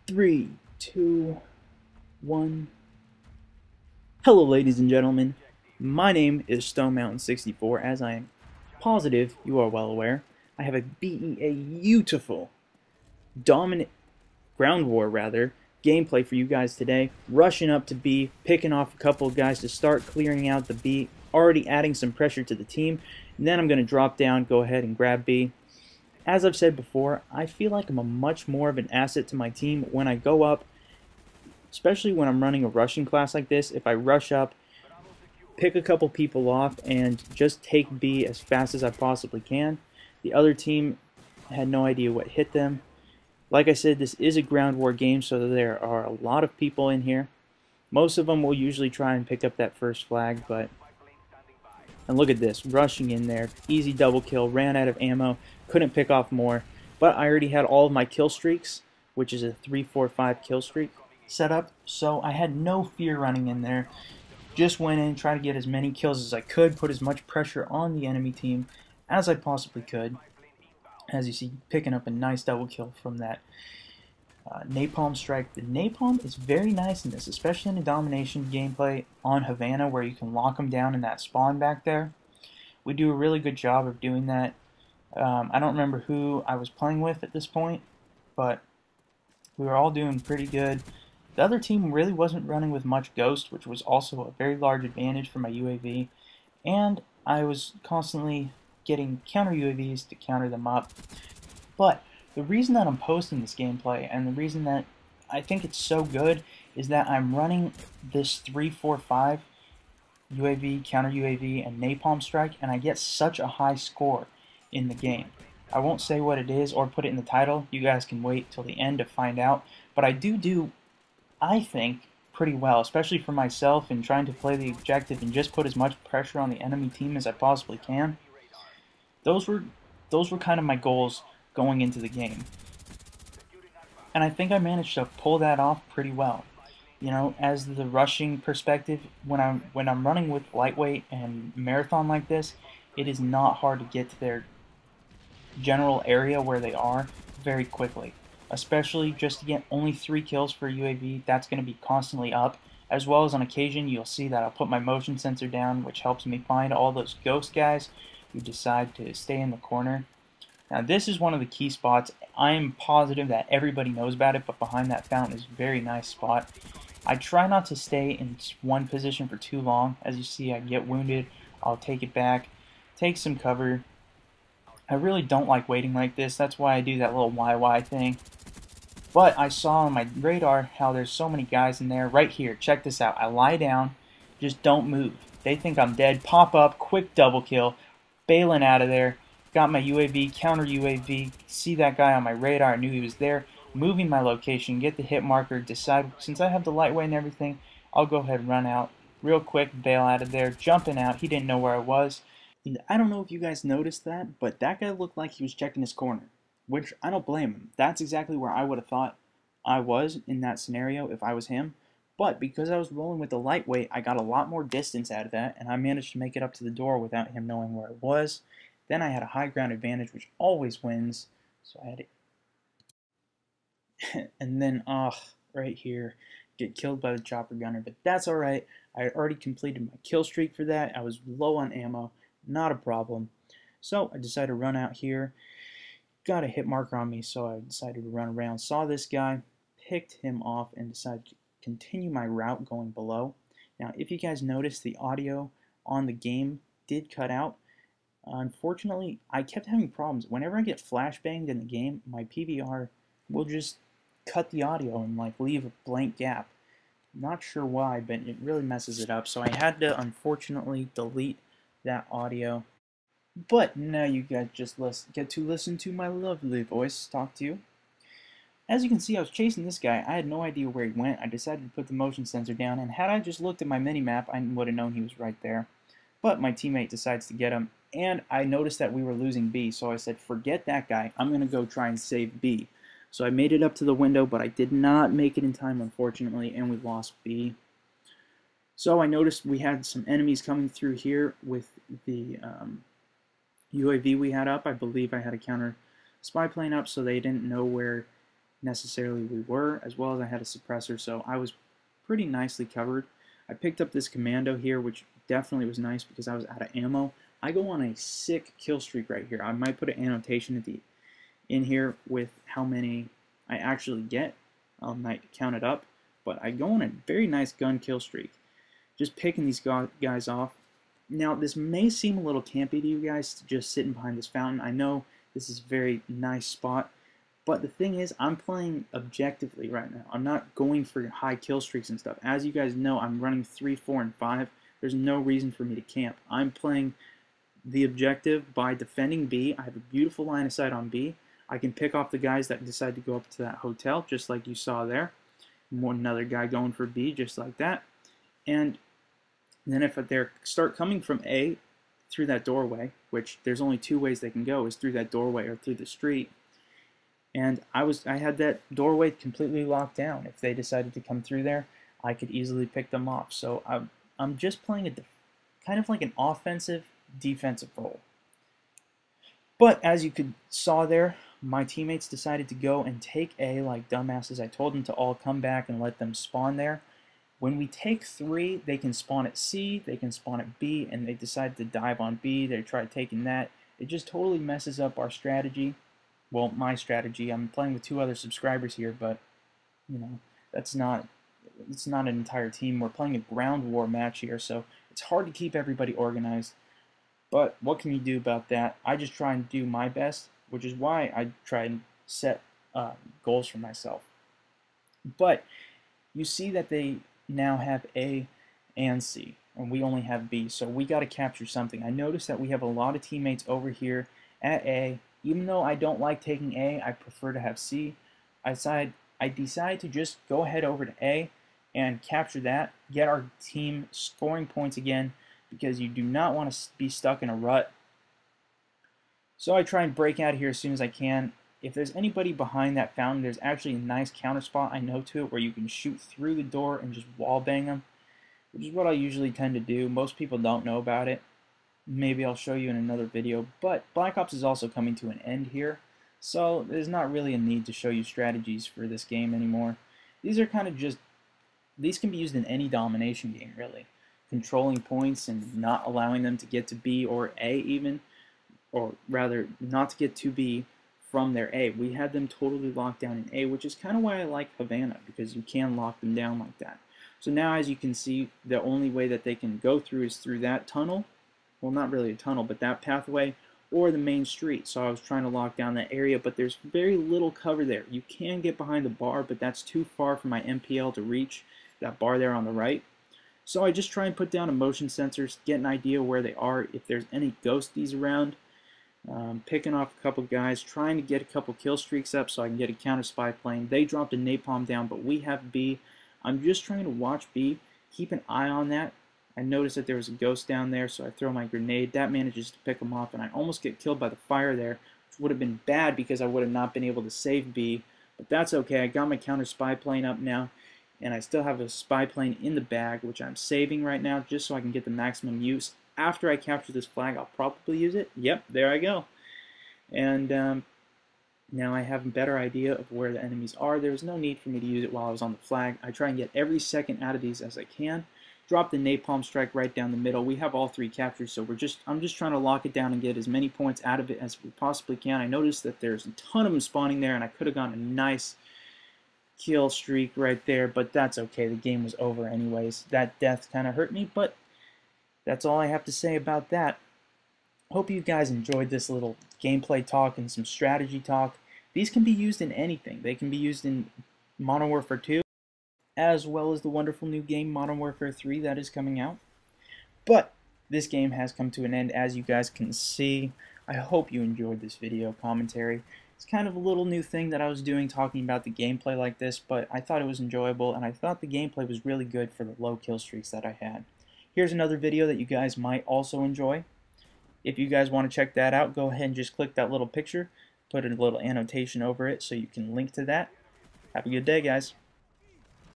Three, two, one. Hello, ladies and gentlemen. My name is Stone Mountain 64, as I am positive you are well aware. I have a beautiful, dominant ground war gameplay for you guys today. Rushing up to B, picking off a couple of guys to start clearing out the B, already adding some pressure to the team. And then I'm going to drop down, go ahead and grab B. As I've said before, I feel like I'm a much more of an asset to my team when I go up, especially when I'm running a rushing class like this. If I rush up, pick a couple people off, and just take B as fast as I possibly can. The other team had no idea what hit them. Like I said, this is a ground war game, so there are a lot of people in here. Most of them will usually try and pick up that first flag, but... And look at this, rushing in there. Easy double kill, ran out of ammo, couldn't pick off more. But I already had all of my kill streaks, which is a 3-4-5 kill streak set up, so I had no fear running in there. Just went in, tried to get as many kills as I could, put as much pressure on the enemy team as I possibly could. As you see, picking up a nice double kill from that napalm strike. The napalm is very nice in this, especially in the domination gameplay on Havana, where you can lock them down in that spawn back there. We do a really good job of doing that. I don't remember who I was playing with at this point, but we were all doing pretty good. The other team really wasn't running with much ghost, which was also a very large advantage for my UAV, and I was constantly getting counter UAVs to counter them up. But the reason that I'm posting this gameplay, and the reason that I think it's so good, is that I'm running this 3-4-5 UAV, counter UAV, and napalm strike, and I get such a high score in the game. I won't say what it is or put it in the title. You guys can wait till the end to find out. But I do, I think, pretty well, especially for myself in trying to play the objective and just put as much pressure on the enemy team as I possibly can. Those were kind of my goals going into the game. And I think I managed to pull that off pretty well. You know, as the rushing perspective, when I'm running with lightweight and marathon like this, it is not hard to get to their general area where they are very quickly. Especially just to get only 3 kills for a UAV, that's going to be constantly up. As well as on occasion, you'll see that I'll put my motion sensor down, which helps me find all those ghost guys who decide to stay in the corner. Now this is one of the key spots. I am positive that everybody knows about it, but behind that fountain is a very nice spot. I try not to stay in one position for too long. As you see, I get wounded, I'll take it back, take some cover. I really don't like waiting like this. That's why I do that little YY thing. But I saw on my radar how there's so many guys in there. Right here, check this out. I lie down, just don't move. They think I'm dead. Pop up, quick double kill, bailing out of there. Got my UAV, counter UAV, see that guy on my radar, I knew he was there. Moving my location, get the hit marker, decide, since I have the lightweight and everything, I'll go ahead and run out. Real quick, bail out of there, jumping out, he didn't know where I was. And I don't know if you guys noticed that, but that guy looked like he was checking his corner, which I don't blame him. That's exactly where I would have thought I was in that scenario if I was him. But because I was rolling with the lightweight, I got a lot more distance out of that, and I managed to make it up to the door without him knowing where I was. Then I had a high ground advantage, which always wins. So I had it. And then, right here, get killed by the chopper gunner. But that's alright. I had already completed my kill streak for that. I was low on ammo. Not a problem. So I decided to run out here. Got a hit marker on me, so I decided to run around. Saw this guy, picked him off, and decided to continue my route going below. Now, if you guys notice, the audio on the game did cut out. Unfortunately, I kept having problems. Whenever I get flashbanged in the game, my PVR will just cut the audio and like leave a blank gap. Not sure why, but it really messes it up. So I had to unfortunately delete that audio. But now you guys just get to listen to my lovely voice talk to you. As you can see, I was chasing this guy. I had no idea where he went. I decided to put the motion sensor down, and had I just looked at my mini-map, I would have known he was right there. But my teammate decides to get him, and I noticed that we were losing B, so I said, forget that guy. I'm going to go try and save B. So I made it up to the window, but I did not make it in time, unfortunately, and we lost B. So I noticed we had some enemies coming through here with the UAV we had up. I believe I had a counter spy plane up, so they didn't know where necessarily we were, as well as I had a suppressor, so I was pretty nicely covered. I picked up this commando here, which definitely was nice because I was out of ammo. I go on a sick kill streak right here. I might put an annotation at the in here with how many I actually get. I might count it up, but I go on a very nice gun kill streak, just picking these guys off. Now, this may seem a little campy to you guys, just sitting behind this fountain. I know this is a very nice spot, but the thing is, I'm playing objectively right now. I'm not going for high kill streaks and stuff. As you guys know, I'm running 3, 4, and 5. There's no reason for me to camp. I'm playing the objective by defending B. I have a beautiful line of sight on B. I can pick off the guys that decide to go up to that hotel, just like you saw there. Another guy going for B, just like that. And then if they start coming from A through that doorway, which there's only 2 ways they can go, is through that doorway or through the street. And I had that doorway completely locked down. If they decided to come through there, I could easily pick them off. So I'm just playing a kind of like an offensive, defensive role. But as you saw there, my teammates decided to go and take A like dumbasses. I told them to all come back and let them spawn there. When we take 3, they can spawn at C, they can spawn at B, and they decide to dive on B. They try taking that. It just totally messes up our strategy. Well, my strategy. I'm playing with 2 other subscribers here, but you know, it's not an entire team. We're playing a ground war match here, so it's hard to keep everybody organized. But what can you do about that? I just try and do my best, which is why I try and set goals for myself. But you see that they now have A and C, and we only have B, so we got to capture something. I noticed that we have a lot of teammates over here at A. Even though I don't like taking A, I prefer to have C. I decide to just go ahead over to A and capture that, get our team scoring points again, because you do not want to be stuck in a rut. So I try and break out of here as soon as I can. If there's anybody behind that fountain, there's actually a nice counter spot I know to it where you can shoot through the door and just wall bang them, which is what I usually tend to do. Most people don't know about it. Maybe I'll show you in another video, but Black Ops is also coming to an end here, so there's not really a need to show you strategies for this game anymore. These are kind of just, these can be used in any domination game really. Controlling points and not allowing them to get to B or A even, or rather not to get to B from their A. We had them totally locked down in A, which is kind of why I like Havana, because you can lock them down like that. So now as you can see, the only way that they can go through is through that tunnel. Well, not really a tunnel, but that pathway, or the main street. So I was trying to lock down that area, but there's very little cover there. You can get behind the bar, but that's too far for my MPL to reach, that bar there on the right. So I just try and put down a motion sensors, get an idea where they are, if there's any ghosties around. Picking off a couple guys, trying to get a couple kill streaks up so I can get a counter spy plane. They dropped a napalm down, but we have B. I'm just trying to watch B, keep an eye on that. I noticed that there was a ghost down there, so I throw my grenade. That manages to pick him off, and I almost get killed by the fire there, which would have been bad because I would have not been able to save B. But that's okay. I got my counter spy plane up now, and I still have a spy plane in the bag, which I'm saving right now just so I can get the maximum use. After I capture this flag, I'll probably use it. Yep, there I go. And now I have a better idea of where the enemies are. There was no need for me to use it while I was on the flag. I try and get every second out of these as I can. Drop the napalm strike right down the middle. We have all 3 captures, so I'm just trying to lock it down and get as many points out of it as we possibly can. I noticed that there's a ton of them spawning there, and I could have gotten a nice kill streak right there, but that's okay. The game was over anyways. That death kind of hurt me, but that's all I have to say about that. Hope you guys enjoyed this little gameplay talk and some strategy talk. These can be used in anything. They can be used in Modern Warfare 2, as well as the wonderful new game Modern Warfare 3 that is coming out. But this game has come to an end, as you guys can see. I hope you enjoyed this video commentary. It's kind of a little new thing that I was doing, talking about the gameplay like this, but I thought it was enjoyable, and I thought the gameplay was really good for the low kill streaks that I had. Here's another video that you guys might also enjoy. If you guys want to check that out, go ahead and just click that little picture, put a little annotation over it so you can link to that. Have a good day, guys.